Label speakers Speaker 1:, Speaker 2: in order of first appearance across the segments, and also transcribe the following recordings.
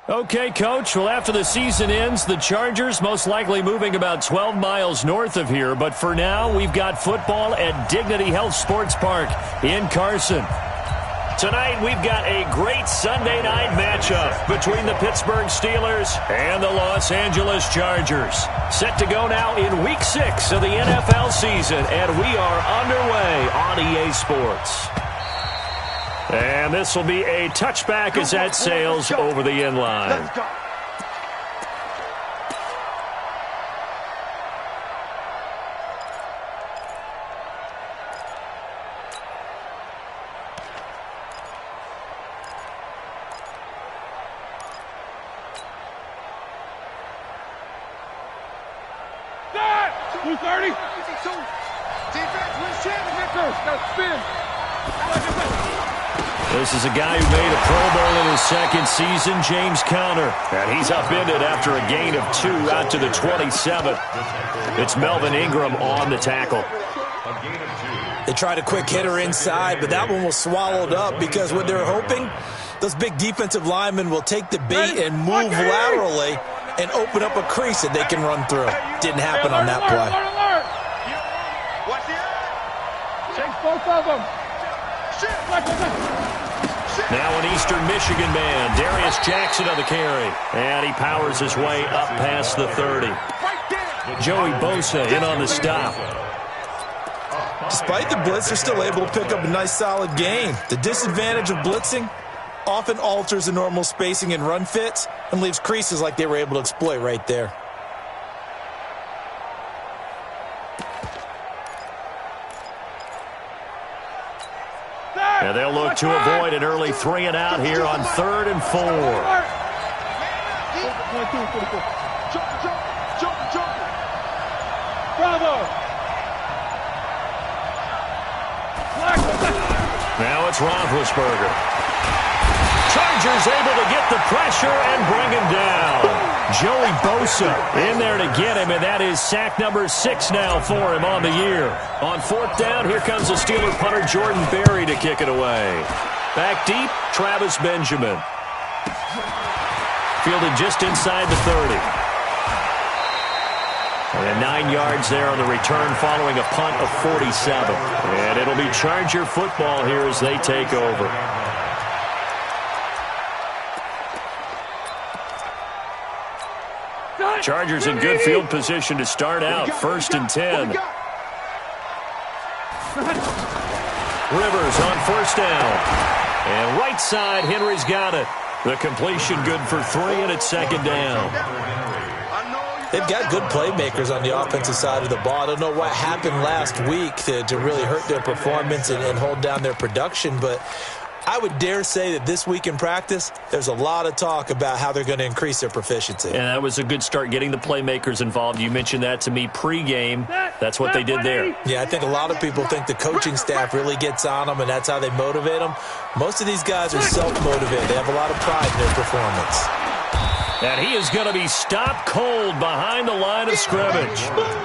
Speaker 1: Okay, Coach. Well, after the season ends, the Chargers most likely moving about 12 miles north of here. But for now, we've got football at Dignity Health Sports Park in Carson. Tonight, we've got a great Sunday night matchup between the Pittsburgh Steelers and the Los Angeles Chargers. Set to go now in Week 6 of the NFL season, and we are underway on EA Sports. And this will be a touchback as that sails over the end line.
Speaker 2: Let's go.
Speaker 1: This is a guy who made a Pro Bowl in his second season, James Conner. And he's upended after a gain of 2 out to the 27. It's Melvin Ingram on the tackle.
Speaker 3: They tried a quick hitter inside, but that one was swallowed up because what they're hoping, those big defensive linemen will take the bait and move laterally and open up a crease that they can run through. Didn't happen on that play.
Speaker 2: Chase both of them.
Speaker 1: Now an Eastern Michigan man, Darius Jackson on the carry. And he powers his way up past the 30. Joey Bosa in on the stop.
Speaker 3: Despite the blitz, they're still able to pick up a nice solid gain. The disadvantage of blitzing often alters the normal spacing and run fits and leaves creases like they were able to exploit right there.
Speaker 1: And they'll look to avoid an early 3 and out here on 3rd and 4.
Speaker 2: Bravo.
Speaker 1: Now it's Roethlisberger. Chargers able to get the pressure and bring him down. Joey Bosa in there to get him, and that is sack number 6 now for him on the year. On 4th down, here comes the Steeler punter Jordan Berry to kick it away. Back deep, Travis Benjamin. Fielded just inside the 30. And 9 yards there on the return following a punt of 47. And it'll be Charger football here as they take over. Chargers in good field position to start out. 1st and 10. Rivers on 1st down. And right side, Henry's got it. The completion good for 3, and it's 2nd down.
Speaker 3: They've got good playmakers on the offensive side of the ball. I don't know what happened last week to really hurt their performance and hold down their production, but I would dare say that this week in practice, there's a lot of talk about how they're going to increase their proficiency.
Speaker 1: And that was a good start, getting the playmakers involved. You mentioned that to me pregame. That's what they did there.
Speaker 3: Yeah, I think a lot of people think the coaching staff really gets on them, and that's how they motivate them. Most of these guys are self-motivated. They have a lot of pride in their performance.
Speaker 1: And he is going to be stopped cold behind the line of scrimmage.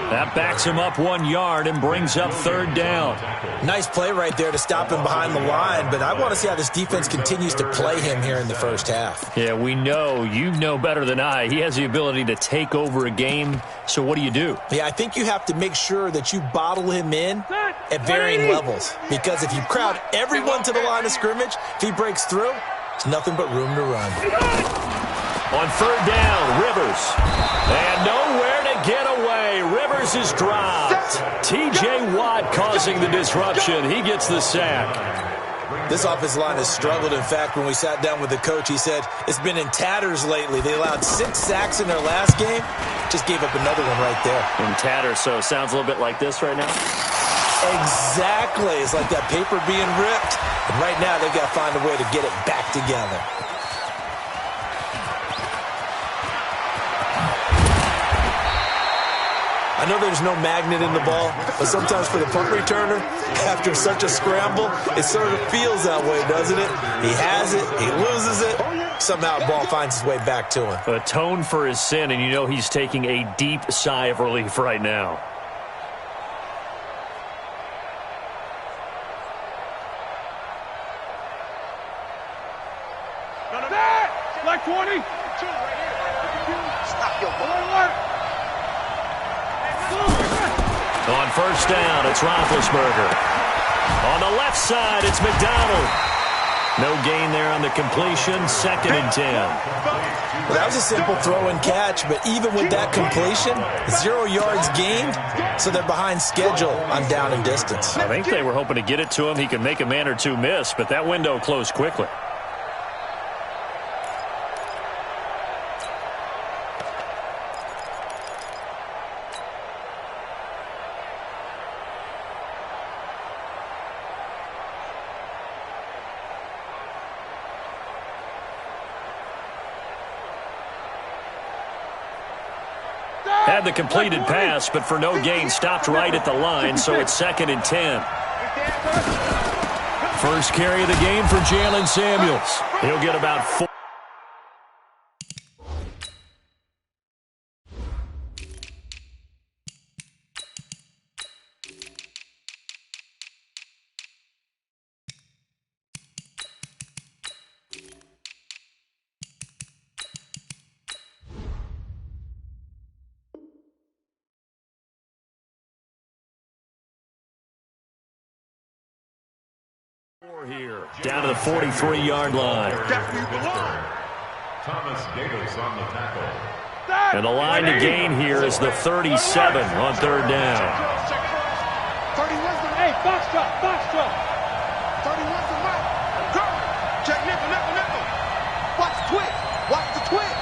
Speaker 1: That backs him up 1 yard and brings up 3rd down.
Speaker 3: Nice play right there to stop him behind the line, but I want to see how this defense continues to play him here in the first half.
Speaker 1: Yeah, we know. You know better than I. He has the ability to take over a game, so what do you do?
Speaker 3: Yeah, I think you have to make sure that you bottle him in at varying levels, because if you crowd everyone to the line of scrimmage, if he breaks through, there's nothing but room to run.
Speaker 1: On 3rd down, Rivers. And nowhere to get away. Rivers is dropped. T.J. Watt causing the disruption. He gets the sack.
Speaker 3: This offensive line has struggled. In fact, when we sat down with the coach, he said it's been in tatters lately. They allowed 6 sacks in their last game. Just gave up another one right there.
Speaker 1: In tatters, so it sounds a little bit like this right now?
Speaker 3: Exactly. It's like that paper being ripped. And right now, they've got to find a way to get it back together. I know there's no magnet in the ball, but sometimes for the punt returner, after such a scramble, it sort of feels that way, doesn't it? He has it, he loses it, somehow the ball finds its way back to him.
Speaker 1: Atone for his sin, and you know he's taking a deep sigh of relief right now.
Speaker 2: Like 20,
Speaker 1: On first down, it's Roethlisberger. On the left side, it's McDonald. No gain there on the completion, 2nd and 10.
Speaker 3: Well, that was a simple throw and catch, but even with that completion, 0 yards gained, so they're behind schedule on down and distance.
Speaker 1: I think they were hoping to get it to him. He could make a man or two miss, but that window closed quickly. Had the completed pass, but for no gain, stopped right at the line, so it's 2nd and 10. First carry of the game for Jalen Samuels. He'll get about 4. Here, down to the 43-yard line.
Speaker 4: Thomas Davis on the tackle.
Speaker 1: And the line to gain here is the 37 on 3rd down.
Speaker 2: 31's the hey, box drop. 31's the mark. Go. Check nickel. Watch the twitch.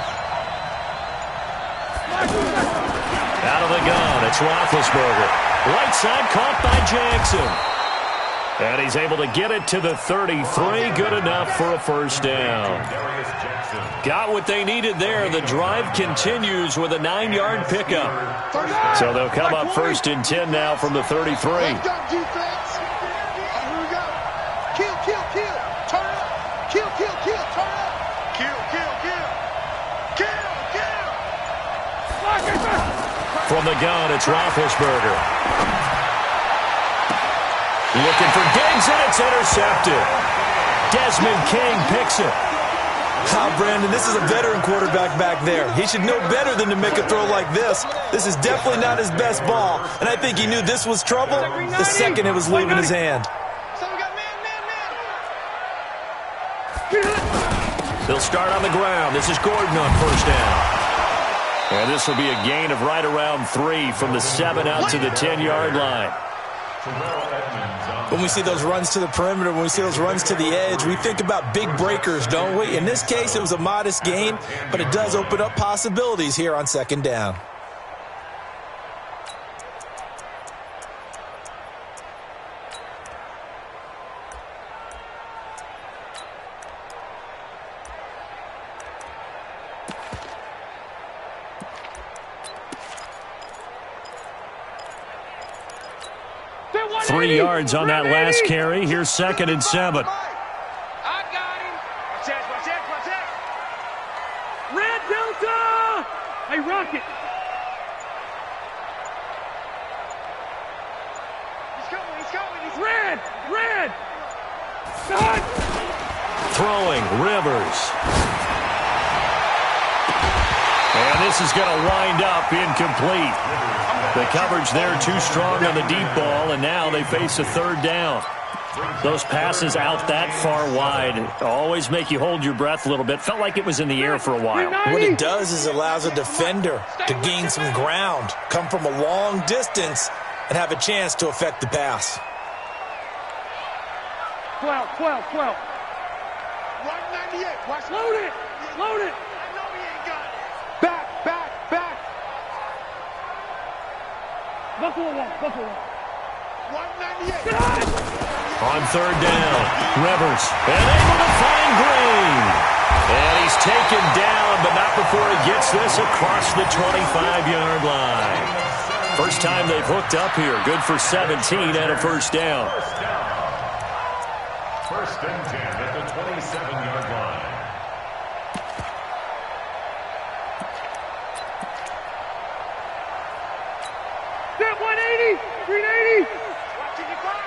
Speaker 1: Out of the gun, it's Roethlisberger. Right side caught by Jackson. And he's able to get it to the 33. Good enough for a first down. Got what they needed there. The drive continues with a 9-yard pickup. So they'll come up 1st and 10 now from the 33.
Speaker 2: Let's go, defense. Here we go. Kill. Turn up. Kill. Turn up. Kill.
Speaker 1: From the gun, it's Roethlisberger. Looking for Diggs, and it's intercepted. Desmond King picks it.
Speaker 3: Brandon, this is a veteran quarterback back there. He should know better than to make a throw like this. This is definitely not his best ball, and I think he knew this was trouble the second it was leaving his hand.
Speaker 1: They'll start on the ground. This is Gordon on first down. And this will be a gain of right around 3 from the 7 out to the 10-yard line.
Speaker 3: When we see those runs to the perimeter, when we see those runs to the edge, we think about big breakers, don't we? In this case, it was a modest gain, but it does open up possibilities here on 2nd down.
Speaker 1: Three yards on that last carry. Here's 2nd and 7.
Speaker 2: I got him. Watch that. Red Delta. Hey, Rocket. He's coming. Red. Cut.
Speaker 1: Throwing, Rivers. And this is going to wind up incomplete. The coverage there too strong on the deep ball, and now they face a 3rd down. Those passes out that far wide always make you hold your breath a little bit. Felt like it was in the air for a while.
Speaker 3: What it does is allows a defender to gain some ground, come from a long distance, and have a chance to affect the pass.
Speaker 2: 12. 198. Watch. Load it. I know he ain't got it. Back. Buffalo 1. 198.
Speaker 1: On 3rd down, Rivers, and able to find Green. And he's taken down, but not before he gets this across the 25-yard line. First time they've hooked up here. Good for 17 and a first down.
Speaker 4: 1st and 10 at the 27-yard line.
Speaker 2: That 180. 380. Watch the car.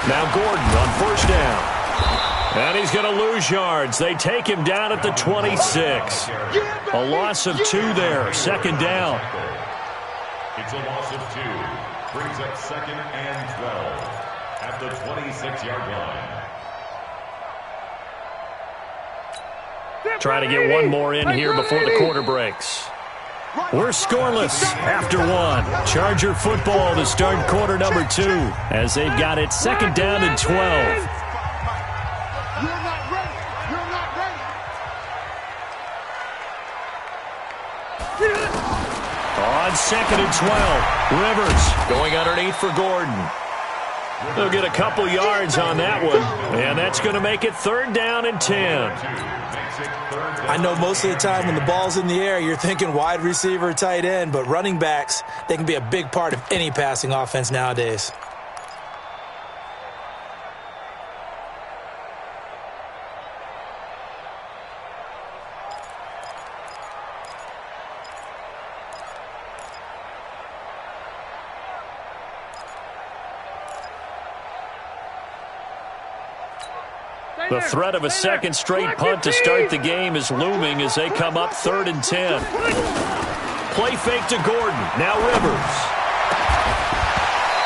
Speaker 1: Now Gordon on first down. And he's going to lose yards. They take him down at the 26. A loss of 2 there. Second down.
Speaker 4: It's a loss of 2. Brings up 2nd and 12 at the 26-yard line.
Speaker 1: Try to get one more in here before the quarter breaks. We're scoreless after 1. Charger football to start quarter number 2 as they've got it 2nd down and 12.
Speaker 2: You're not ready. You're not ready.
Speaker 1: On 2nd and 12, Rivers going underneath for Gordon. They'll get a couple yards on that one, and that's going to make it 3rd down and 10.
Speaker 3: I know most of the time when the ball's in the air, you're thinking wide receiver, tight end, but running backs, they can be a big part of any passing offense nowadays.
Speaker 1: The threat of a second straight punt to start the game is looming as they come up 3rd and 10. Play fake to Gordon. Now Rivers.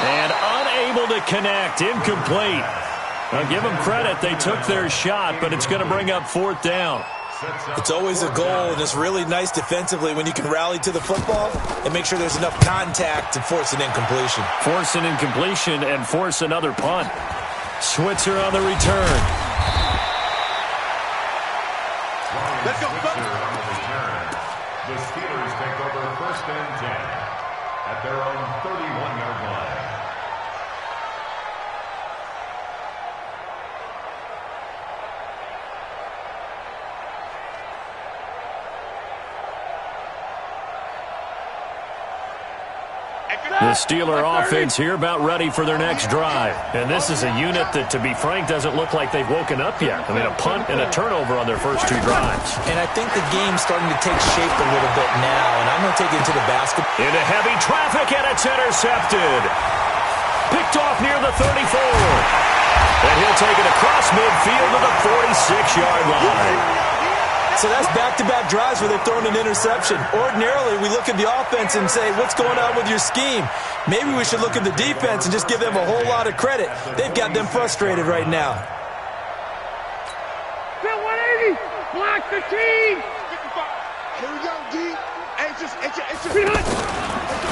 Speaker 1: And unable to connect. Incomplete. I'll give them credit. They took their shot, but it's going to bring up 4th down.
Speaker 3: It's always a goal, and it's really nice defensively when you can rally to the football and make sure there's enough contact to force an incompletion.
Speaker 1: Force an incompletion and force another punt. Switzer on the return.
Speaker 2: Let's go,
Speaker 4: On the return, the Steelers take over 1st and 10 at their own 31-yard line.
Speaker 1: The Steeler offense here about ready for their next drive. And this is a unit that, to be frank, doesn't look like they've woken up yet. I mean, a punt and a turnover on their first 2 drives.
Speaker 3: And I think the game's starting to take shape a little bit now, and I'm going to take it into the basket.
Speaker 1: Into heavy traffic, and it's intercepted. Picked off near the 34. And he'll take it across midfield to the 46-yard line.
Speaker 3: So that's back-to-back drives where they've thrown an interception. Ordinarily, we look at the offense and say, what's going on with your scheme? Maybe we should look at the defense and just give them a whole lot of credit. They've got them frustrated right now.
Speaker 2: Bill 180. Block the team. Here we go, D.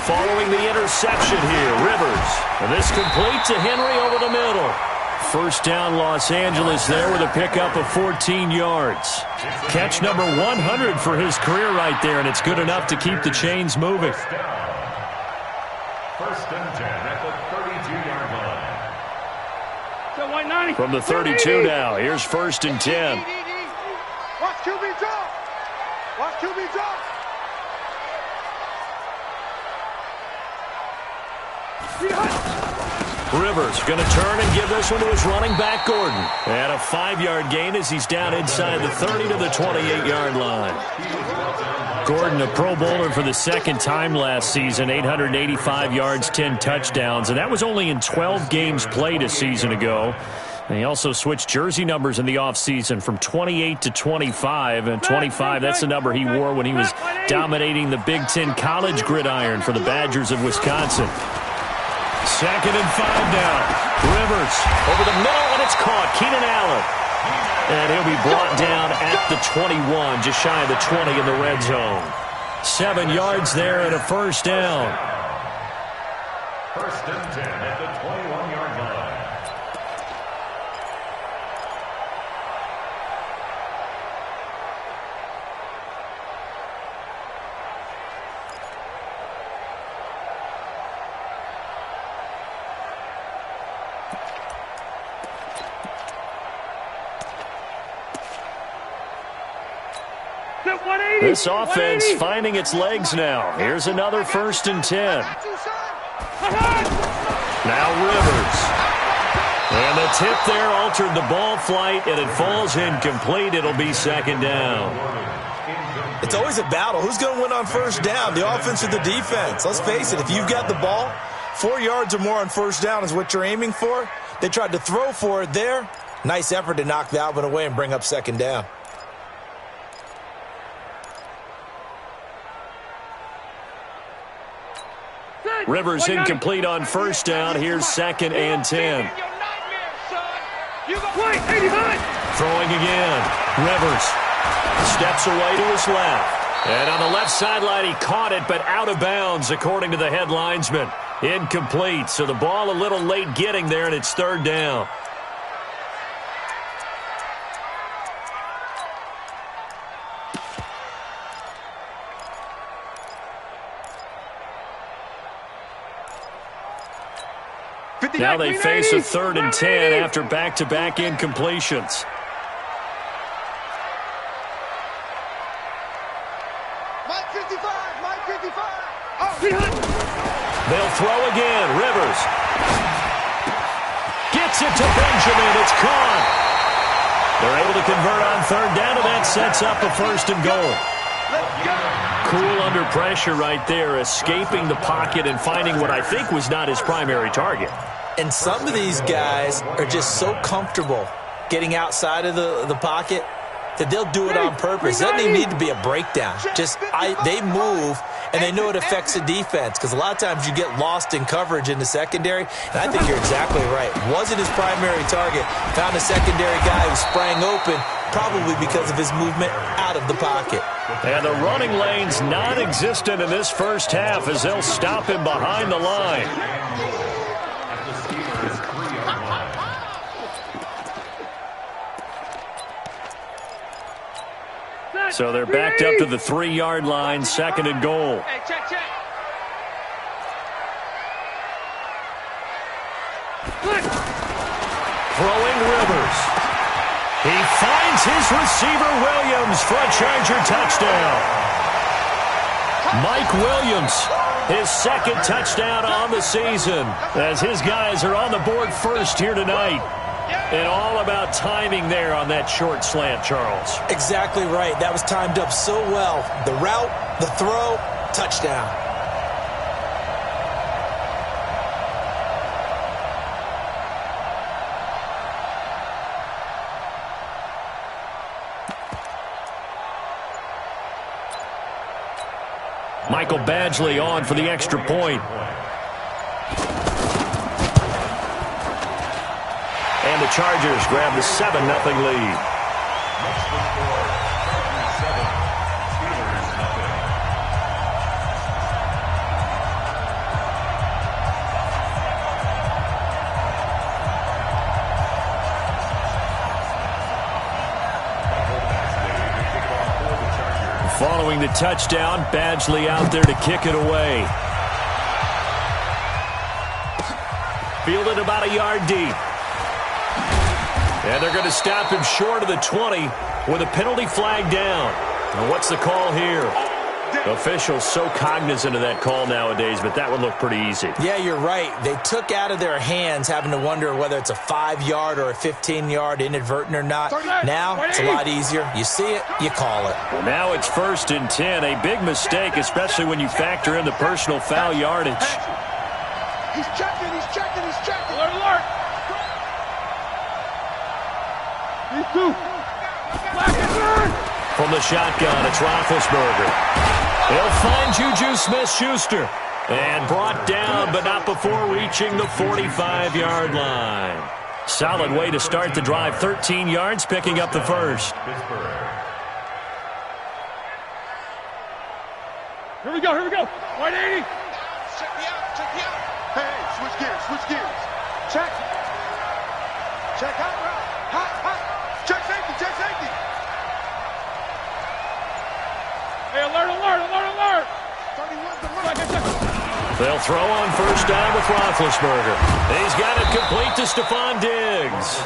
Speaker 1: Following the interception here, Rivers. And this complete to Henry over the middle. First down, Los Angeles there with a pickup of 14 yards. Catch number 100 for his career right there, and it's good enough to keep the chains moving.
Speaker 4: 1st and 10 at the 32-yard line.
Speaker 1: From the 32 now, here's 1st and 10.
Speaker 2: Watch QB drop. Watch QB drop.
Speaker 1: Rivers going to turn and give this one to his running back, Gordon. And a 5-yard gain as he's down inside the 30 to the 28-yard line. Gordon, a Pro Bowler for the 2nd time last season, 885 yards, 10 touchdowns. And that was only in 12 games played a season ago. And he also switched jersey numbers in the offseason from 28 to 25. And 25, that's the number he wore when he was dominating the Big Ten college gridiron for the Badgers of Wisconsin. 2nd and 5 now. Rivers over the middle, and it's caught. Keenan Allen. And he'll be brought down at the 21, just shy of the 20 in the red zone. 7 yards there and a first down.
Speaker 4: 1st and 10 at the 21-yard line.
Speaker 1: This offense finding its legs now. Here's another 1st and 10. Now Rivers. And the tip there altered the ball flight, and it falls incomplete. It'll be 2nd down.
Speaker 3: It's always a battle. Who's going to win on 1st down, the offense or the defense? Let's face it, if you've got the ball, 4 yards or more on 1st down is what you're aiming for. They tried to throw for it there. Nice effort to knock that one away and bring up second down.
Speaker 1: Rivers incomplete on first down. Here's 2nd and 10. Throwing again. Rivers steps away to his left. And on the left sideline, he caught it, but out of bounds, according to the head linesman. Incomplete. So the ball a little late getting there, and it's 3rd down. Now they face a 3rd and 10 after back-to-back incompletions.
Speaker 2: Mike 55, Mike 55. Oh,
Speaker 1: they'll throw again. Rivers gets it to Benjamin. It's caught. They're able to convert on 3rd down, and that sets up a 1st and goal. Cool under pressure right there, escaping the pocket and finding what I think was not his primary target.
Speaker 3: And some of these guys are just so comfortable getting outside of the pocket that they'll do it on purpose. It doesn't even need to be a breakdown. They move, and they know it affects the defense, because a lot of times you get lost in coverage in the secondary, and I think you're exactly right. Wasn't his primary target. Found a secondary guy who sprang open, probably because of his movement out of the pocket.
Speaker 1: And the running lane's non-existent in this first half as they'll stop him behind the line. So they're backed up to the 3-yard line, 2nd and goal.
Speaker 2: Hey, check.
Speaker 1: Throwing Rivers. He finds his receiver, Williams, for a Charger touchdown. Mike Williams, his 2nd touchdown on the season, as his guys are on the board first here tonight. And all about timing there on that short slant, Charles.
Speaker 3: Exactly right. That was timed up so well. The route, the throw, touchdown.
Speaker 1: Michael Badgley on for the extra point. And the Chargers grab the 7-0 lead. Following the touchdown, Badgley out there to kick it away. Fielded about a yard deep. And they're going to stop him short of the 20 with a penalty flag down. And what's the call here? Officials so cognizant of that call nowadays, but that would look pretty easy.
Speaker 3: Yeah, you're right. They took out of their hands having to wonder whether it's a 5-yard or a 15-yard inadvertent or not. Now, it's a lot easier. You see it, you call it.
Speaker 1: Well, now it's 1st and 10. A big mistake, especially when you factor in the personal foul yardage.
Speaker 2: He's checking. Alert, alert. These two.
Speaker 1: From the shotgun, it's Roethlisberger. He'll find Juju Smith-Schuster. And brought down, but not before reaching the 45-yard line. Solid way to start the drive. 13 yards, picking up the first.
Speaker 2: Here we go. 180. Check me out. Hey, switch gears. Check out right. Hot. Check safety. Hey, alert. 31's the run.
Speaker 1: They'll throw on first down with Roethlisberger. He's got it complete to Stephon Diggs.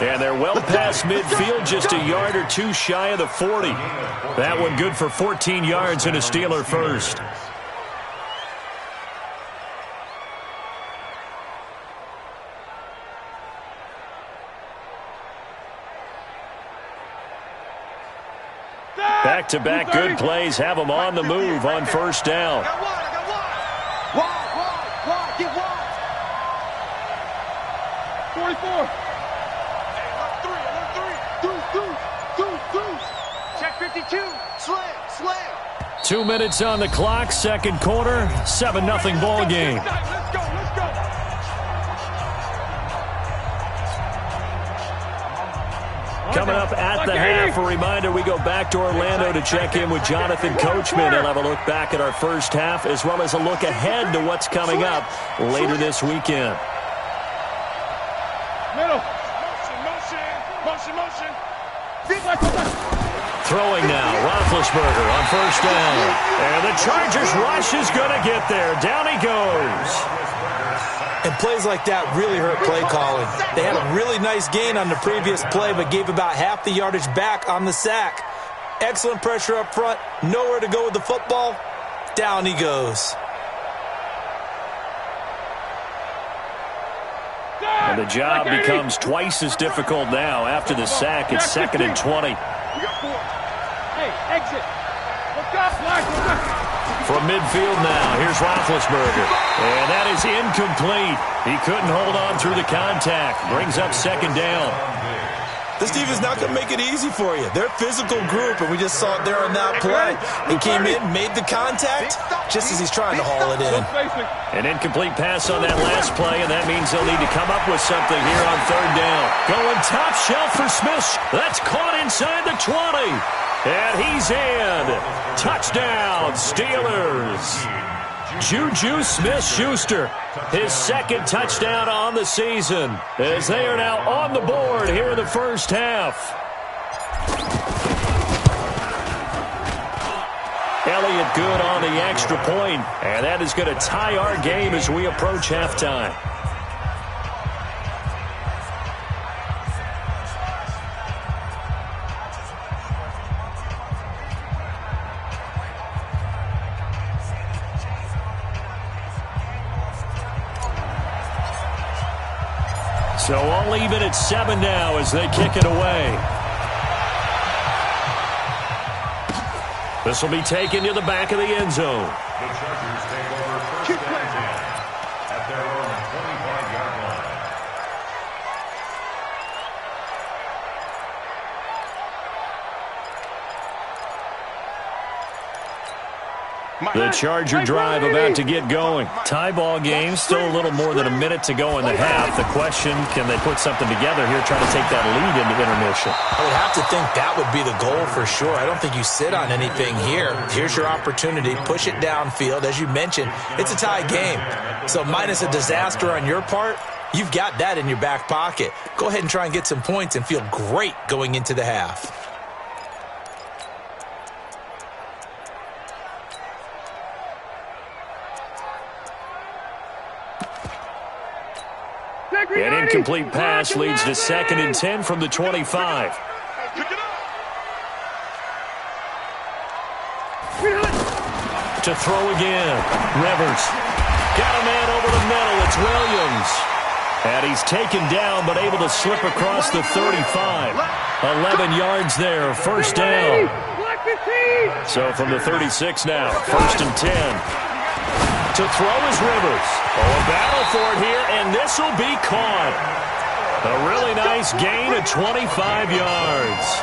Speaker 1: And they're well past midfield, just a yard or two shy of the 40. That one good for 14 yards and a Steeler first. Back-to-back good plays have them on the move on first down.
Speaker 2: I got one. Wide. Get wide. 44. Check 52. Slam.
Speaker 1: 2 minutes on the clock, second quarter, 7-0 ball game.
Speaker 2: Let's go.
Speaker 1: Coming up at the half, a reminder, we go back to Orlando to check in with Jonathan Coachman. He'll have a look back at our first half as well as a look ahead to what's coming up later this weekend.
Speaker 2: Middle. Motion.
Speaker 1: Throwing now, Roethlisberger on first down. And the Chargers rush is going to get there. Down he goes.
Speaker 3: And plays like that really hurt play calling. They had a really nice gain on the previous play, but gave about half the yardage back on the sack. Excellent pressure up front. Nowhere to go with the football. Down he goes.
Speaker 1: And the job becomes twice as difficult now. After the sack, it's 2nd and 20.
Speaker 2: We got 4. Hey, exit. Look up.
Speaker 1: From midfield now, here's Roethlisberger. And that is incomplete. He couldn't hold on through the contact. Brings up 2nd down.
Speaker 3: This defense is not going to make it easy for you. They're a physical group, and we just saw it there on that play. He came in, made the contact, just as he's trying to haul it in.
Speaker 1: An incomplete pass on that last play, and that means they'll need to come up with something here on 3rd down. Going top shelf for Smith. That's caught inside the 20. And he's in. Touchdown, Steelers. Juju Smith-Schuster, his 2nd touchdown on the season, as they are now on the board here in the first half. Elliott good on the extra point, and that is going to tie our game as we approach halftime. So all even at 7 now as they kick it away. This will be taken to the back of the end zone.
Speaker 4: The Chargers take over first and 10 at their own 25-yard line.
Speaker 1: The Charger drive about to get going. Tie ball game, still a little more than a minute to go in the half. The question, can they put something together here, trying to take that lead into intermission?
Speaker 3: I would have to think that would be the goal for sure. I don't think you sit on anything here. Here's your opportunity. Push it downfield. As you mentioned, it's a tie game. So minus a disaster on your part, you've got that in your back pocket. Go ahead and try and get some points and feel great going into the half.
Speaker 1: An incomplete pass leads to 2nd and 10 from the 25. To throw again. Rivers. Got a man over the middle. It's Williams. And he's taken down but able to slip across the 35. 11 yards there. First down. So from the 36 now. 1st and 10. To throw is Rivers. Oh, a battle for it here, and this will be caught. A really nice gain of 25 yards.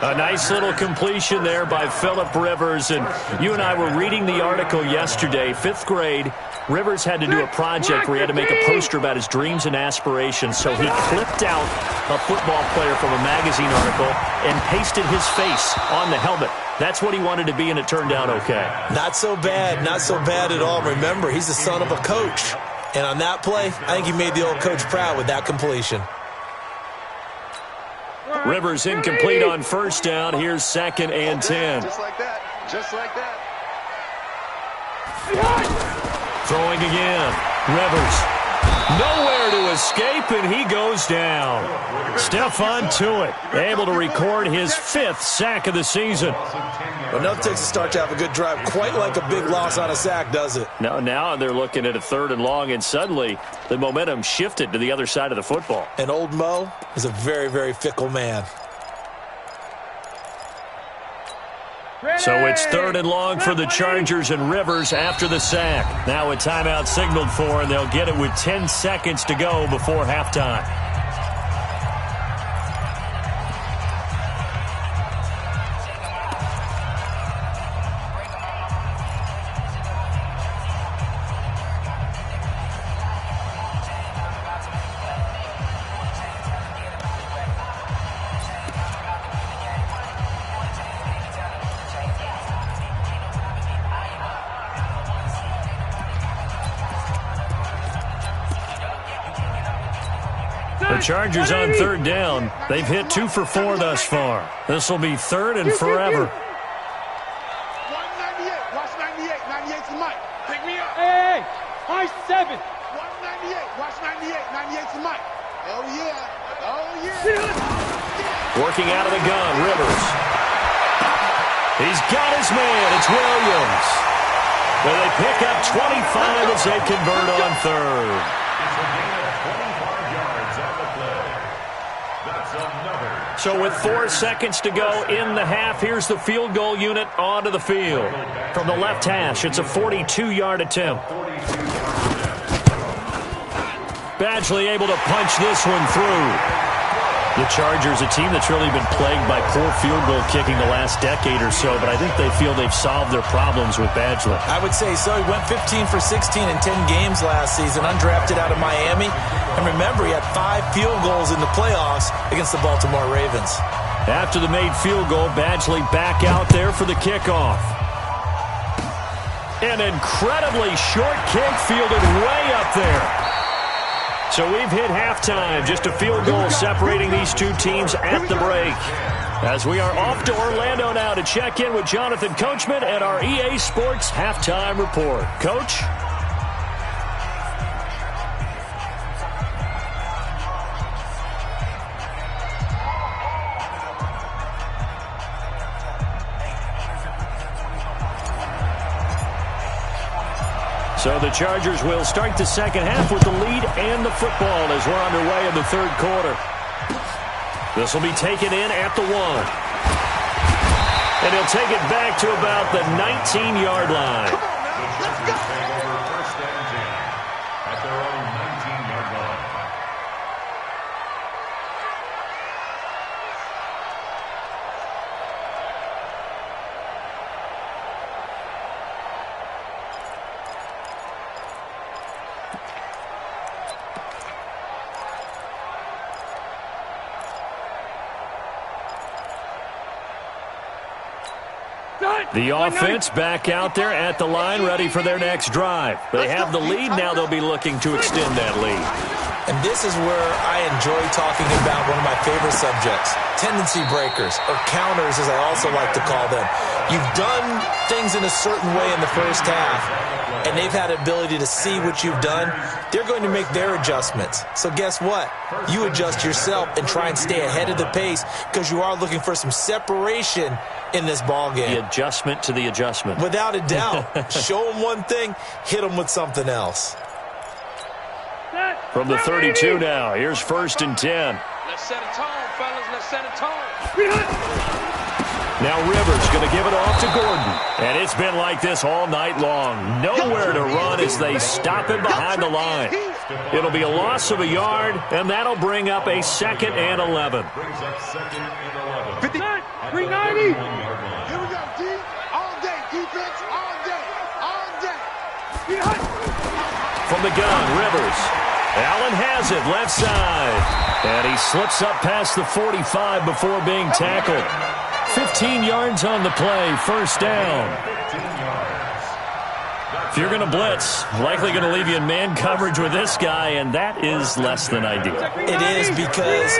Speaker 1: A nice little completion there by Phillip Rivers. And you and I were reading the article yesterday, 5th grade. Rivers had to do a project where he had to make a poster about his dreams and aspirations. So he clipped out a football player from a magazine article and pasted his face on the helmet. That's what he wanted to be, and it turned out okay.
Speaker 3: Not so bad. Not so bad at all. Remember, he's the son of a coach. And on that play, I think he made the old coach proud with that completion.
Speaker 1: Rivers incomplete on first down. Here's 2nd and 10.
Speaker 2: Just like that. Just like that.
Speaker 1: Throwing again. Rivers. Nowhere to escape, and he goes down. Stephon Tuitt able to record his 5th sack of the season.
Speaker 3: Enough takes a start to have a good drive. Quite like a big loss on a sack, does it?
Speaker 1: Now they're looking at a 3rd and long, and suddenly the momentum shifted to the other side of the football.
Speaker 3: And old Mo is a very, very fickle man.
Speaker 1: So it's 3rd and long for the Chargers, and Rivers after the sack. Now a timeout signaled for, and they'll get it with 10 seconds to go before halftime. The Chargers on third down. They've hit 2 for 4 thus far. This will be third and forever.
Speaker 2: 198. Watch 98. 98's the mic. Pick me up.
Speaker 5: Hey, high 7.
Speaker 2: 198. Watch 98. 98's the mic. Oh, yeah. Oh, yeah.
Speaker 1: Working out of the gun, Rivers. He's got his man. It's Williams. Well, they pick up 25 as they convert on third.
Speaker 4: It's a gain of 25 yards on the play. That's another.
Speaker 1: So with 4 seconds to go in the half, here's the field goal unit onto the field. From the left hash, it's a 42-yard attempt. Badgley able to punch this one through. The Chargers, a team that's really been plagued by poor field goal kicking the last decade or so, but I think they feel they've solved their problems with Badgley.
Speaker 3: I would say so. He went 15 for 16 in 10 games last season, undrafted out of Miami. And remember, he had 5 field goals in the playoffs against the Baltimore Ravens.
Speaker 1: After the made field goal, Badgley back out there for the kickoff. An incredibly short kick fielded way up there. So we've hit halftime, just a field goal separating these two teams at the break. As we are off to Orlando now to check in with Jonathan Coachman at our EA Sports Halftime Report. Coach? So the Chargers will start the second half with the lead and the football as we're underway in the third quarter. This will be taken in at the 1. And he'll take it back to about the 19-yard line.
Speaker 4: The Chargers take over first and 10 at their own 19-yard line.
Speaker 1: The offense back out there at the line, ready for their next drive. They have the lead. Now they'll be looking to extend that lead.
Speaker 3: And this is where I enjoy talking about one of my favorite subjects, tendency breakers, or counters as I also like to call them. You've done things in a certain way in the first half, and they've had the ability to see what you've done. They're going to make their adjustments. So guess what? You adjust yourself and try and stay ahead of the pace because you are looking for some separation in this ball game.
Speaker 1: The adjustment to the adjustment.
Speaker 3: Without a doubt. Show them one thing, hit them with something else.
Speaker 1: From the 32 now, here's first and 10.
Speaker 5: Let's set a tone, fellas. Let's set a tone.
Speaker 1: Now Rivers going to give it off to Gordon. And it's been like this all night long. Nowhere to run as they stop him behind the line. It'll be a loss of a yard, and that'll bring up a 2nd and 11.
Speaker 4: Brings up 2nd and 11.
Speaker 5: 50, 390.
Speaker 2: Here we go, D. All day. Defense, all day. All day.
Speaker 1: From the gun, Rivers. Allen has it, left side. And he slips up past the 45 before being tackled. 15 yards on the play, first down.
Speaker 4: 15 yards.
Speaker 1: If you're going to blitz, likely going to leave you in man coverage with this guy, and that is less than ideal.
Speaker 3: It is because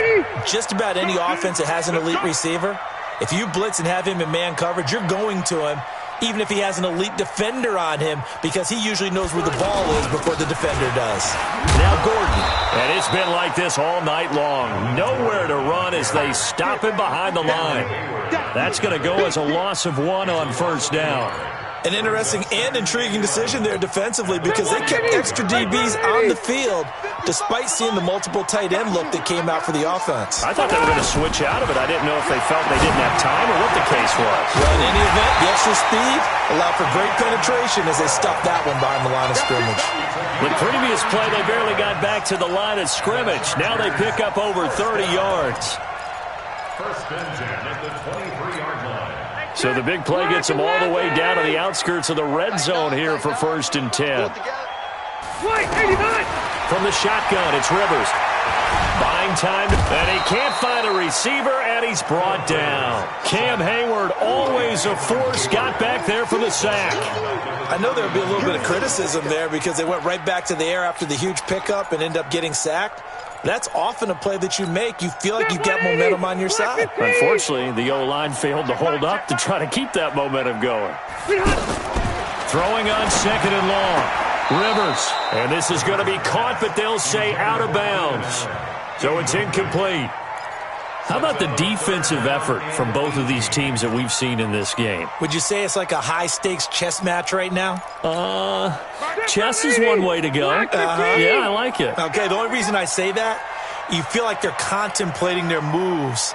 Speaker 3: just about any offense that has an elite receiver, if you blitz and have him in man coverage, you're going to him, even if he has an elite defender on him, because he usually knows where the ball is before the defender does.
Speaker 1: Now Gordon. And it's been like this all night long. Nowhere to run as they stop him behind the line. That's going to go as a loss of 1 on first down.
Speaker 3: An interesting and intriguing decision there defensively because they kept extra DBs on the field despite seeing the multiple tight end look that came out for the offense.
Speaker 1: I thought they were going to switch out of it. I didn't know if they felt they didn't have time or what the case was.
Speaker 3: Well, in any event, the extra speed allowed for great penetration as they stuffed that one behind the line of scrimmage.
Speaker 1: The previous play, they barely got back to the line of scrimmage. Now they pick up over 30 yards.
Speaker 4: First and 10 at the 23-yard line.
Speaker 1: So the big play gets them all the way down to the outskirts of the red zone here for first and 10. From the shotgun, it's Rivers. Buying time, and he can't find a receiver, and he's brought down. Cam Hayward, always a force, got back there for the sack.
Speaker 3: I know there'll be a little bit of criticism there because they went right back to the air after the huge pickup and ended up getting sacked. That's often a play that you make. You feel like you've got momentum on your side.
Speaker 1: Unfortunately, the O-line failed to hold up to try to keep that momentum going. Throwing on second and long. Rivers. And this is going to be caught, but they'll say out of bounds. So it's incomplete. How about the defensive effort from both of these teams that we've seen in this game?
Speaker 3: Would you say it's like a high-stakes chess match right now?
Speaker 1: Chess is one way to go. Yeah, I like it.
Speaker 3: Okay, the only reason I say that, you feel like they're contemplating their moves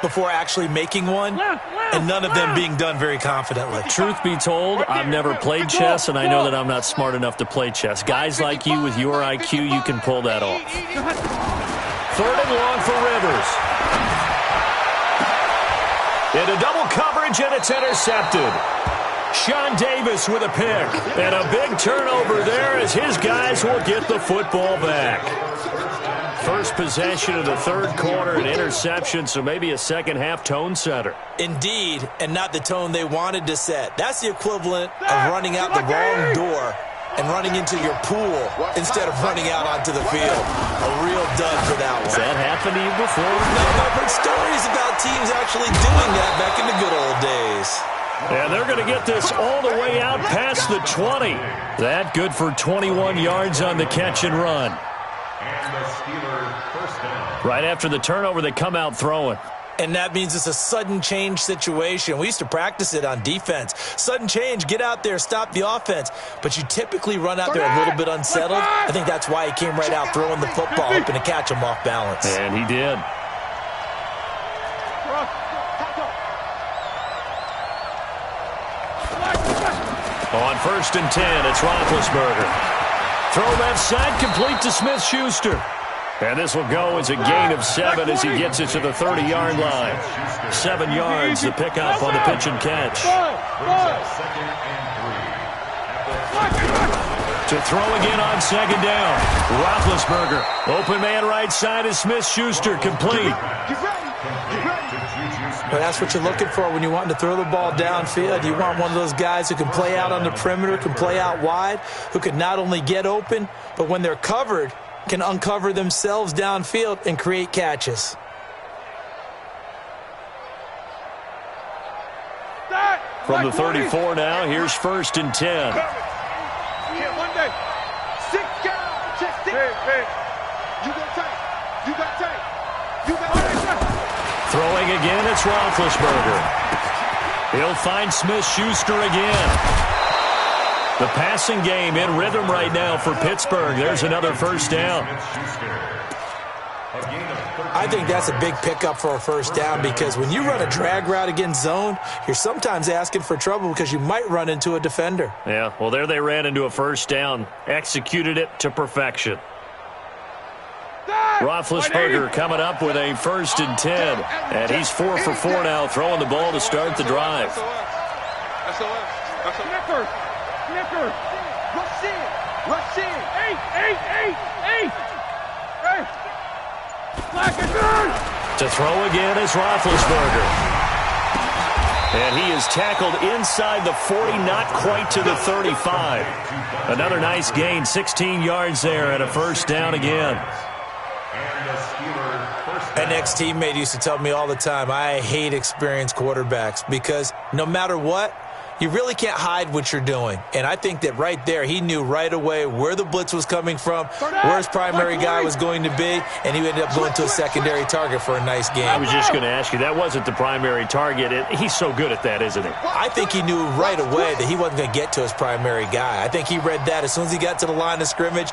Speaker 3: before actually making one, and none of them being done very confidently.
Speaker 1: Truth be told, I've never played chess, and I know that I'm not smart enough to play chess. Guys like you with your IQ, you can pull that off. Third and long for Rivers. Into double coverage, and it's intercepted. Sean Davis with a pick. And a big turnover there as his guys will get the football back. First possession of the third quarter, an interception, so maybe a second-half tone setter.
Speaker 3: Indeed, and not the tone they wanted to set. That's the equivalent of running out the wrong door and running into your pool instead of running out onto the field. A real dud for that one.
Speaker 1: Has that happened to you before?
Speaker 3: No, I've heard stories about teams actually doing that back in the good old days.
Speaker 1: And they're going to get this all the way out past the 20. That good for 21 yards on the catch and run.
Speaker 4: And the Steelers first down.
Speaker 1: Right after the turnover, they come out throwing.
Speaker 3: And that means it's a sudden change situation. We used to practice it on defense. Sudden change, get out there, stop the offense. But you typically run out there a little bit unsettled. I think that's why he came right out throwing the football, hoping to catch him off balance.
Speaker 1: And he did. On 1st and 10, it's Roethlisberger. Throw left side, complete to Smith-Schuster. And this will go as a gain of 7 as he gets it to the 30-yard line. 7 yards, the pickup on the pitch and catch. To throw again on second down. Roethlisberger. Open man right side is Smith-Schuster, complete.
Speaker 3: But that's what you're looking for when you're wanting to throw the ball downfield. You want one of those guys who can play out on the perimeter, can play out wide, who can not only get open, but when they're covered, can uncover themselves downfield and create catches.
Speaker 1: From the 34 now, here's 1st and 10. Throwing again, it's Roethlisberger. He'll find Smith-Schuster again. The passing game in rhythm right now for Pittsburgh. There's another first down.
Speaker 3: I think that's a big pickup for a first down because when you run a drag route against zone, you're sometimes asking for trouble because you might run into a defender.
Speaker 1: Yeah, well, there they ran into a first down. Executed it to perfection. Roethlisberger coming up with a 1st and 10. And he's 4 for 4 now, throwing the ball to start the drive.
Speaker 5: Snicker! Rush in! Rush in! 8!
Speaker 1: To throw again is Roethlisberger. And he is tackled inside the 40, not quite to the 35. Another nice gain, 16 yards there and a first down again.
Speaker 3: An ex-teammate used to tell me all the time, I hate experienced quarterbacks because no matter what, you really can't hide what you're doing. And I think that right there, he knew right away where the blitz was coming from, where his primary guy was going to be, and he ended up going to a secondary target for a nice game.
Speaker 1: I was just going to ask you, that wasn't the primary target. He's so good at that, isn't he?
Speaker 3: I think he knew right away that he wasn't going to get to his primary guy. I think he read that as soon as he got to the line of scrimmage,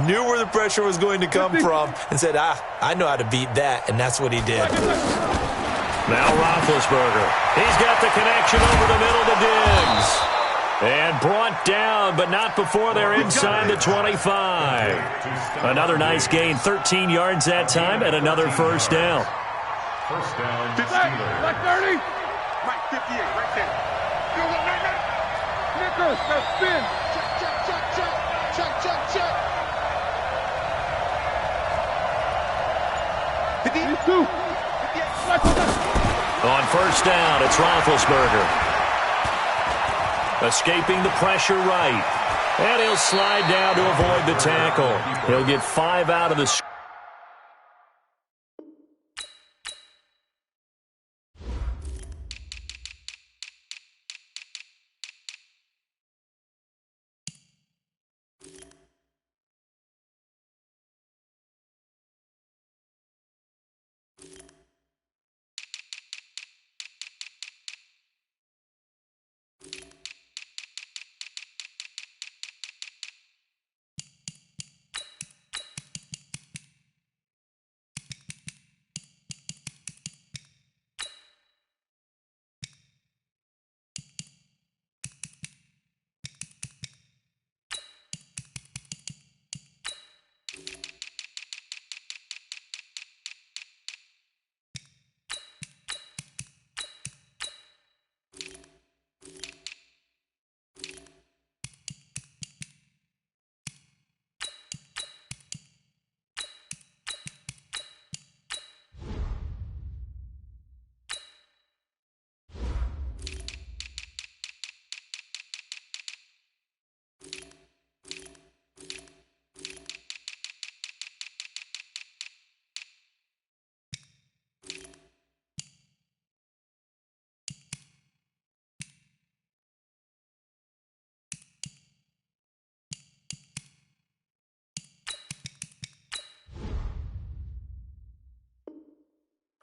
Speaker 3: knew where the pressure was going to come from, and said, I know how to beat that, and that's what he did.
Speaker 1: Now Roethlisberger. He's got the connection over the middle to Diggs. And brought down, but not before they're inside the 25. Another nice gain, 13 yards that time, and another first down.
Speaker 4: First down,
Speaker 5: Like 30.
Speaker 2: Right 58, right there.
Speaker 5: Snicker, now spin.
Speaker 2: Check.
Speaker 5: These two.
Speaker 1: On first down, it's Roethlisberger. Escaping the pressure right. And he'll slide down to avoid the tackle. He'll get 5 out of the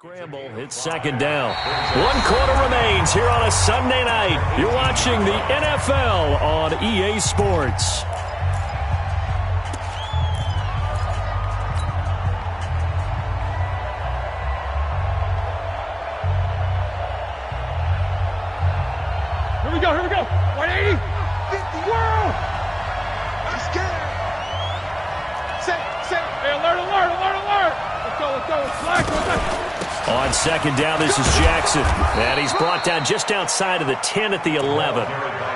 Speaker 1: Scramble, it's second down. 1 quarter remains here on a Sunday night. You're watching the NFL on EA Sports.
Speaker 5: Here we go, 180, 50, world!
Speaker 2: I'm scared. Say.
Speaker 5: Hey, alert! Let's go, flag,
Speaker 1: On second down, this is Jackson. And he's brought down just outside of the 10 at the 11.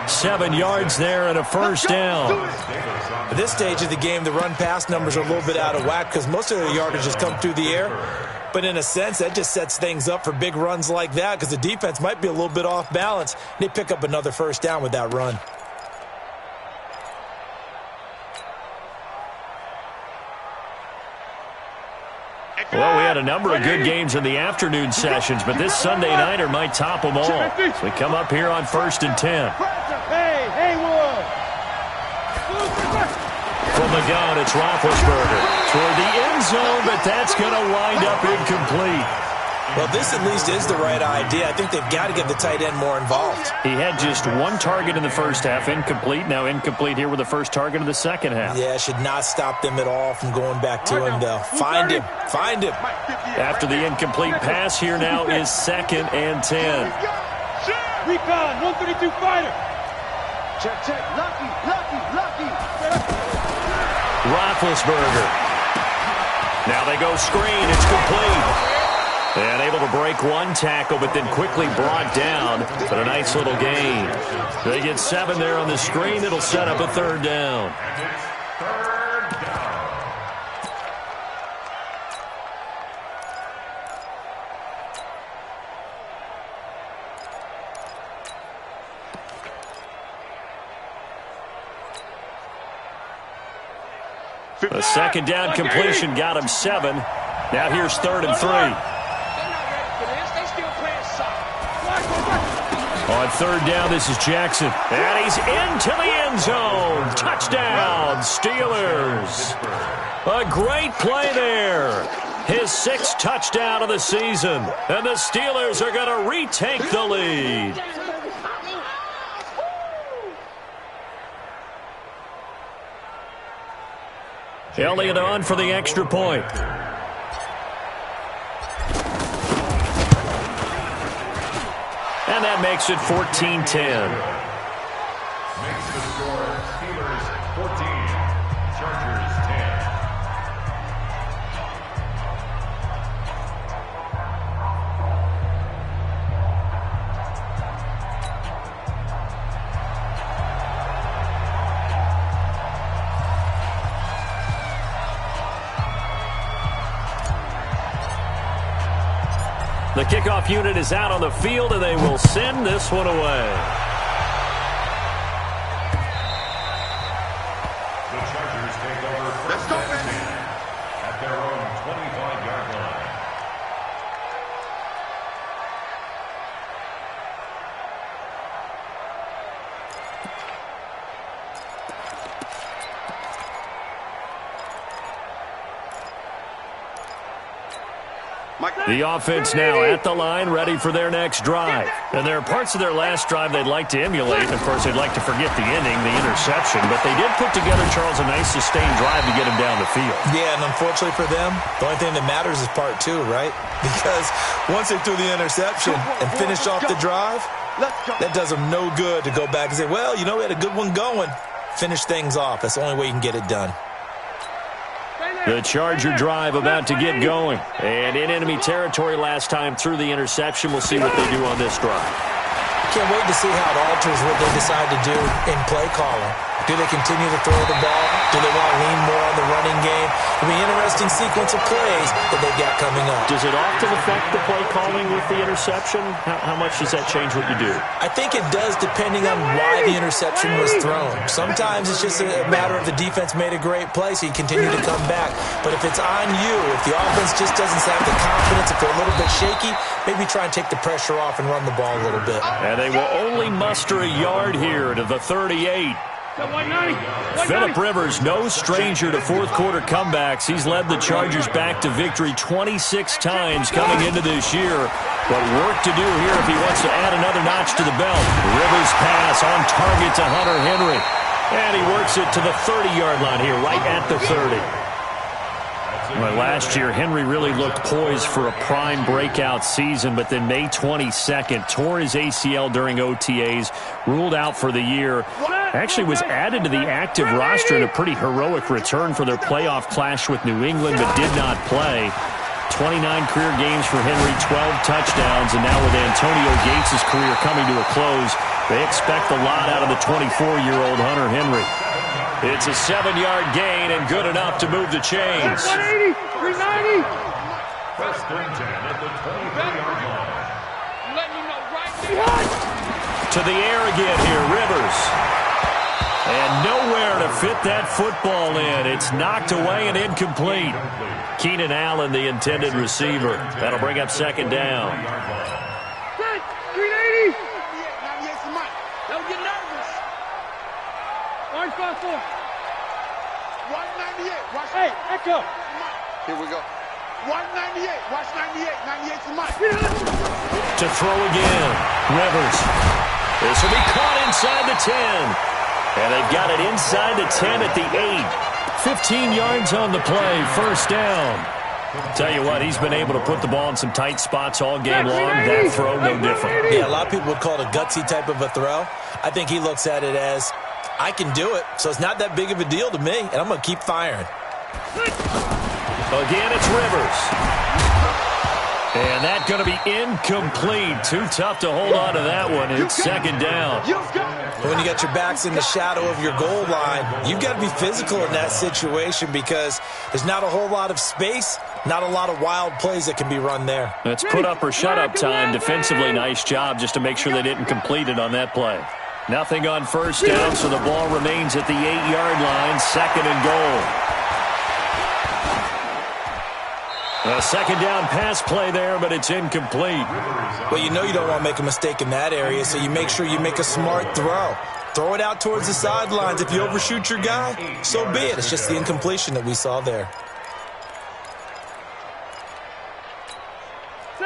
Speaker 1: 7 yards there and a first down.
Speaker 3: At this stage of the game, the run-pass numbers are a little bit out of whack because most of the yardage has come through the air. But in a sense, that just sets things up for big runs like that because the defense might be a little bit off balance. They pick up another first down with that run.
Speaker 1: Well, we had a number of good games in the afternoon sessions, but this Sunday nighter might top them all. So we come up here on 1st and 10.
Speaker 5: Hey, Wood!
Speaker 1: From the gun, it's Roethlisberger toward the end zone, but that's going to wind up incomplete.
Speaker 3: Well, this at least is the right idea. I think they've got to get the tight end more involved.
Speaker 1: He had just 1 target in the first half, incomplete. Now incomplete here with the first target of the second half.
Speaker 3: Yeah, should not stop them at all from going back to him, though. Find him.
Speaker 1: After the incomplete pass, here now is 2nd and 10.
Speaker 5: Recon, 132 fighter.
Speaker 2: Check. Lucky.
Speaker 1: Roethlisberger. Now they go screen. It's complete. And able to break 1 tackle, but then quickly brought down. But a nice little gain. They get 7 there on the screen. It'll set up a 3rd down. A 2nd down completion got him 7. Now here's 3rd and 3. On 3rd down, this is Jackson. And he's into the end zone. Touchdown, Steelers. A great play there. His 6th touchdown of the season. And the Steelers are going to retake the lead. Elliott on for the extra point. And that makes it 14-10.
Speaker 4: Makes the score Steelers 14, Chargers 10.
Speaker 1: The kickoff unit is out on the field, and they will send this one away.
Speaker 4: The Chargers take over first and 10 at their own 25-yard line.
Speaker 1: The offense now at the line, ready for their next drive. And there are parts of their last drive they'd like to emulate. Of course, they'd like to forget the inning, the interception. But they did put together, Charles, a nice sustained drive to get him down the field.
Speaker 3: Yeah, and unfortunately for them, the only thing that matters is part 2, right? Because once they threw the interception and finished off the drive, that does them no good to go back and say, well, you know, we had a good one going. Finish things off. That's the only way you can get it done.
Speaker 1: The Charger drive about to get going. And in enemy territory last time through the interception. We'll see what they do on this drive.
Speaker 3: Can't wait to see how it alters what they decide to do in play calling. Do they continue to throw the ball? Do they want to lean more on the running game? It'll be an interesting sequence of plays that they've got coming up.
Speaker 1: Does it often affect the play calling with the interception? How much does that change what you do?
Speaker 3: I think it does depending on why the interception was thrown. Sometimes it's just a matter of the defense made a great play, so you continue to come back. But if it's on you, if the offense just doesn't have the confidence, if they're a little bit shaky, maybe try and take the pressure off and run the ball a little bit.
Speaker 1: And they will only muster a yard here to the 38. Phillip Rivers, no stranger to fourth-quarter comebacks. He's led the Chargers back to victory 26 times coming into this year. But work to do here if he wants to add another notch to the belt. Rivers' pass on target to Hunter Henry. And he works it to the 30-yard line here, right at the 30. Well, last year, Henry really looked poised for a prime breakout season, but then May 22nd, tore his ACL during OTAs, ruled out for the year. Actually was added to the active roster in a pretty heroic return for their playoff clash with New England, but did not play. 29 career games for Henry, 12 touchdowns, and now with Antonio Gates' career coming to a close, they expect a lot out of the 24-year-old Hunter Henry. It's a 7-yard gain and good enough to move the chains.
Speaker 5: 180, 390.
Speaker 4: First and 10 at the 23-yard line.
Speaker 5: Let me know right there.
Speaker 1: To the air again here, Rivers. And nowhere to fit that football in. It's knocked away and incomplete. Keenan Allen, the intended receiver. That'll bring up second down.
Speaker 5: 380. Don't get nervous. Orange 5-4.
Speaker 2: 198. Watch.
Speaker 5: Hey, Echo.
Speaker 2: Here we go. 198. Watch 98. 98 to Mike.
Speaker 1: To throw again. Rivers. This will be caught inside the 10. And they've got it inside the 10 at the 8. 15 yards on the play. First down. Tell you what, he's been able to put the ball in some tight spots all game long. That throw, no different.
Speaker 3: Yeah, a lot of people would call it a gutsy type of a throw. I think he looks at it as, I can do it, so it's not that big of a deal to me, and I'm going to keep firing.
Speaker 1: Again, it's Rivers. And that's going to be incomplete. Too tough to hold on to that one. It's second down.
Speaker 3: When you got your backs in the shadow of your goal line, you've got to be physical in that situation because there's not a whole lot of space, not a lot of wild plays that can be run there.
Speaker 1: It's put up or shut up time. Defensively, nice job just to make sure they didn't complete it on that play. Nothing on first down, so the ball remains at the 8-yard line. Second and goal. A second down pass play there, but it's incomplete.
Speaker 3: Well, you know you don't want to make a mistake in that area, so you make sure you make a smart throw. Throw it out towards the sidelines. If you overshoot your guy, so be it. It's just the incompletion that we saw there.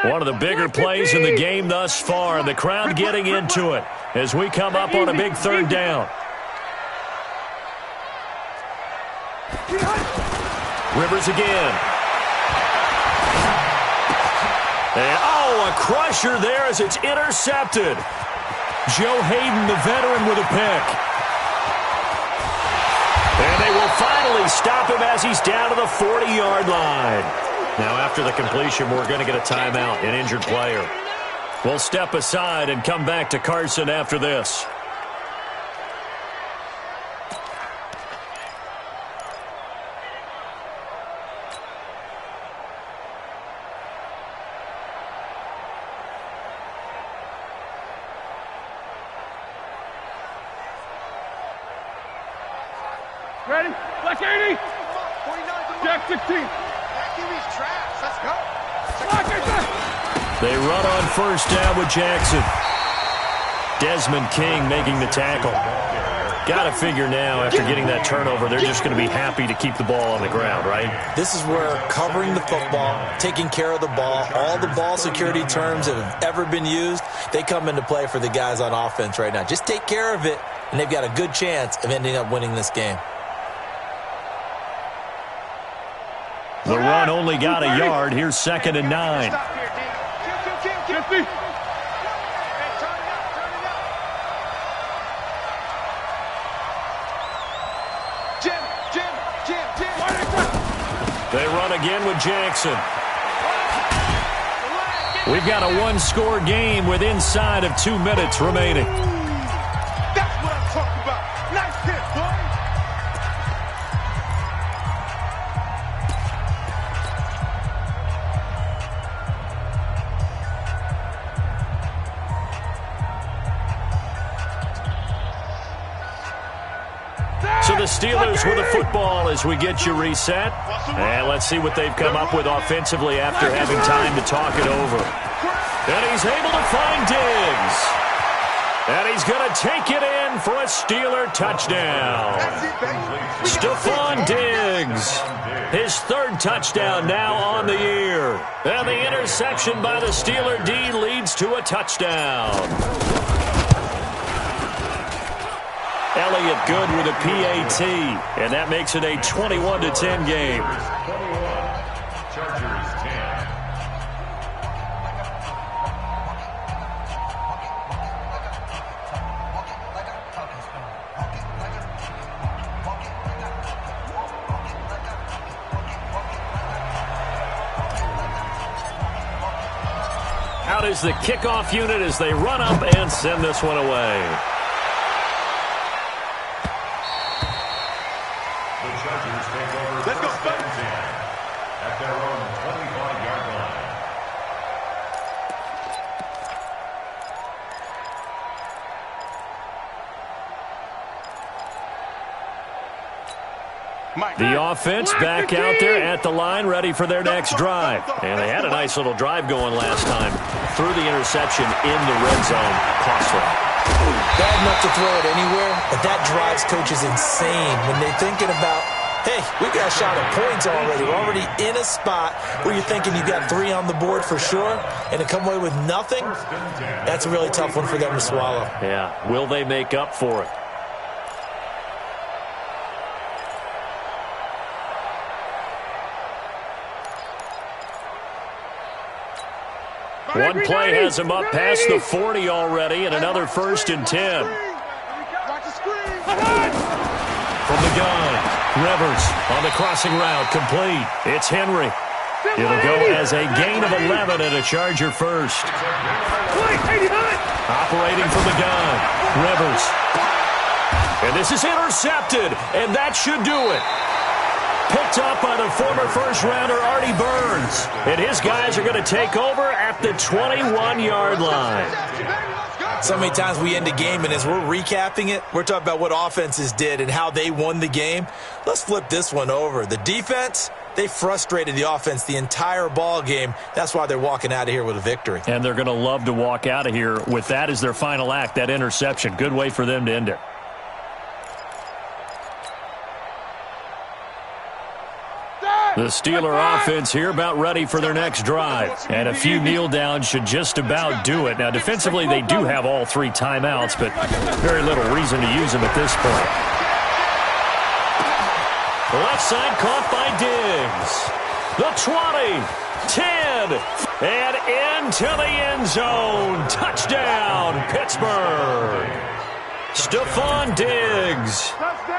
Speaker 1: One of the bigger plays in the game thus far. The crowd getting into it as we come up on a big third down. Rivers again. And, a crusher there as it's intercepted. Joe Hayden, the veteran, with a pick. And they will finally stop him as he's down to the 40-yard line. Now, after the completion, we're going to get a timeout, an injured player. We'll step aside and come back to Carson after this.
Speaker 5: Ready? Black 80.
Speaker 2: 49 to
Speaker 5: Jack 16.
Speaker 2: Kiwi's trash. Let's go.
Speaker 5: Black 18.
Speaker 1: They run on first down with Jackson. Desmond King making the tackle. Got to figure now, after getting that turnover, they're just going to be happy to keep the ball on the ground, right?
Speaker 3: This is where covering the football, taking care of the ball, all the ball security terms that have ever been used, they come into play for the guys on offense right now. Just take care of it, and they've got a good chance of ending up winning this game.
Speaker 1: The run only got a yard. Here's second and 9.
Speaker 2: Stop here, D. Kill.
Speaker 5: 50.
Speaker 2: Hey, turn it up. Jim.
Speaker 1: They run again with Jackson. We've got a one-score game with inside of 2 minutes remaining.
Speaker 2: That's what I'm talking about. Nice hit, boy.
Speaker 1: So the Steelers with a football as we get you reset. And let's see what they've come up with offensively after having time to talk it over. And he's able to find Diggs. And he's going to take it in for a Steeler touchdown. Stephon Diggs, his third touchdown now on the year. And the interception by the Steeler D leads to a touchdown. Elliott good with a PAT, and that makes it a 21-10 game.
Speaker 4: Chargers 10.
Speaker 1: Out is the kickoff unit as they run up and send this one away.
Speaker 4: The Chargers take over.
Speaker 2: Let's go,
Speaker 4: first and 10 at their own 25-yard line.
Speaker 1: The offense back out there at the line, ready for their next drive. And they had a nice little drive going last time. Through the interception in the red zone. Costly.
Speaker 3: Bad enough to throw it anywhere, but that drives coaches insane when they're thinking about, hey, we got a shot at points already. We're already in a spot where you're thinking you got 3 on the board for sure, and to come away with nothing, that's a really tough one for them to swallow.
Speaker 1: Yeah, will they make up for it? One play has him up past the 40 already, and another 1st and 10. From the gun, Rivers on the crossing route, complete. It's Henry. It'll go as a gain of 11 and a Charger first. Operating from the gun, Rivers. And this is intercepted, and that should do it. Picked up by the former first-rounder Artie Burns. And his guys are going to take over at the 21-yard line.
Speaker 3: So many times we end a game, and as we're recapping it, we're talking about what offenses did and how they won the game. Let's flip this one over. The defense, they frustrated the offense the entire ball game. That's why they're walking out of here with a victory.
Speaker 1: And they're going to love to walk out of here with that as their final act, that interception. Good way for them to end it. The Steeler offense here about ready for their next drive. And a few kneel downs should just about do it. Now, defensively, they do have all 3 timeouts, but very little reason to use them at this point. Left side caught by Diggs. The 20, 10, and into the end zone. Touchdown, Pittsburgh. Stephon Diggs,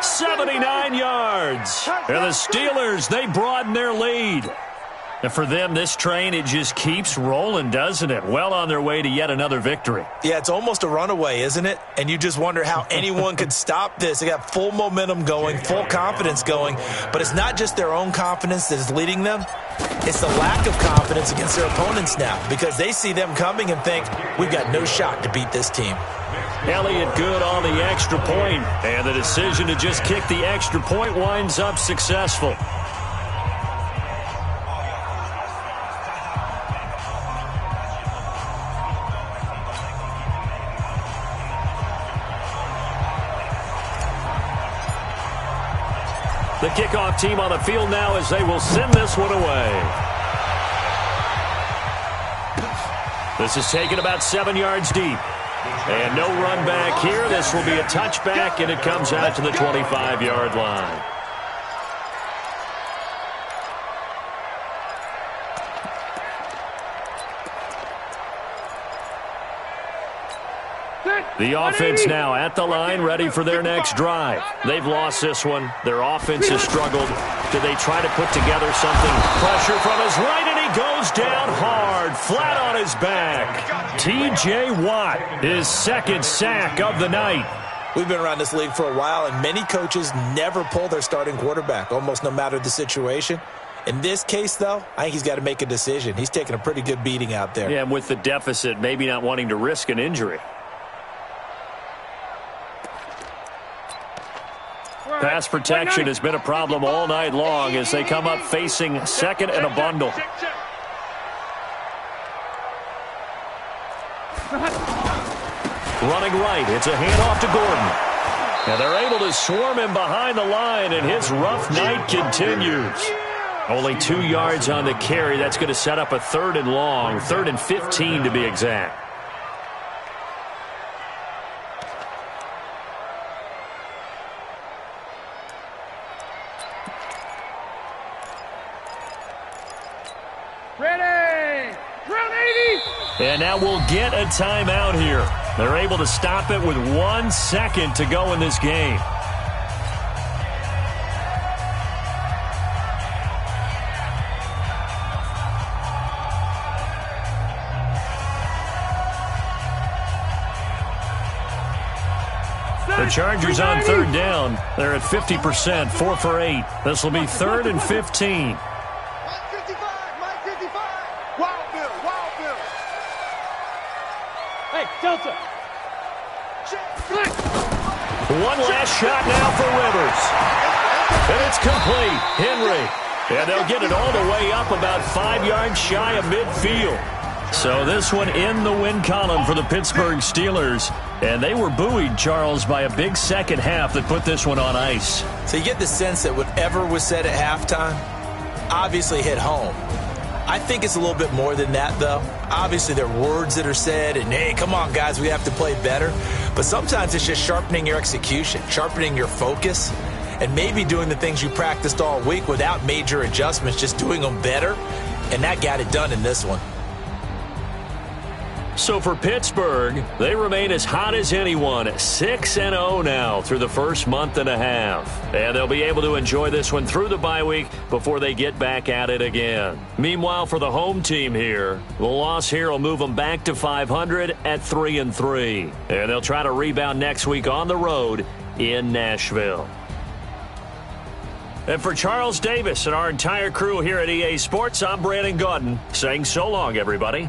Speaker 1: 79 yards. And the Steelers, they broaden their lead. And for them, this train, it just keeps rolling, doesn't it? Well on their way to yet another victory.
Speaker 3: Yeah, it's almost a runaway, isn't it? And you just wonder how anyone could stop this. They got full momentum going, full confidence going. But it's not just their own confidence that is leading them. It's the lack of confidence against their opponents now, because they see them coming and think, we've got no shot to beat this team.
Speaker 1: Elliott good on the extra point, and the decision to just kick the extra point winds up successful. The kickoff team on the field now as they will send this one away. This is taken about 7 yards deep. And no run back here. This will be a touchback, and it comes out to the 25-yard line. The offense now at the line, ready for their next drive. They've lost this one. Their offense has struggled. Do they try to put together something? Pressure from his right, and he goes down hard, flat on his back. T.J. Watt, his 2nd sack of the night.
Speaker 3: We've been around this league for a while, and many coaches never pull their starting quarterback, almost no matter the situation. In this case, though, I think he's got to make a decision. He's taking a pretty good beating out there.
Speaker 1: Yeah, and with the deficit, maybe not wanting to risk an injury. Pass protection has been a problem all night long as they come up facing 2nd and a bundle. running right. It's a handoff to Gordon. And they're able to swarm him behind the line, and his rough night continues. Only 2 yards on the carry. That's going to set up a 3rd and long, 3rd and 15 to be exact.
Speaker 5: Ready! Round 80!
Speaker 1: And now we'll get a timeout here. They're able to stop it with 1 second to go in this game. The Chargers on 3rd down. They're at 50%, 4 for 8. This will be 3rd and 15.
Speaker 5: Hey, Delta!
Speaker 1: One last shot now for Rivers. And it's complete. Henry. And they'll get it all the way up about 5 yards shy of midfield. So this one in the win column for the Pittsburgh Steelers. And they were buoyed, Charles, by a big second half that put this one on ice.
Speaker 3: So you get the sense that whatever was said at halftime obviously hit home. I think it's a little bit more than that, though. Obviously, there are words that are said, and, hey, come on, guys, we have to play better. But sometimes it's just sharpening your execution, sharpening your focus, and maybe doing the things you practiced all week without major adjustments, just doing them better. And that got it done in this one.
Speaker 1: So for Pittsburgh, they remain as hot as anyone, 6-0 now through the first month and a half. And they'll be able to enjoy this one through the bye week before they get back at it again. Meanwhile, for the home team here, the loss here will move them back to 500 at 3-3. And they'll try to rebound next week on the road in Nashville. And for Charles Davis and our entire crew here at EA Sports, I'm Brandon Gaudin saying so long, everybody.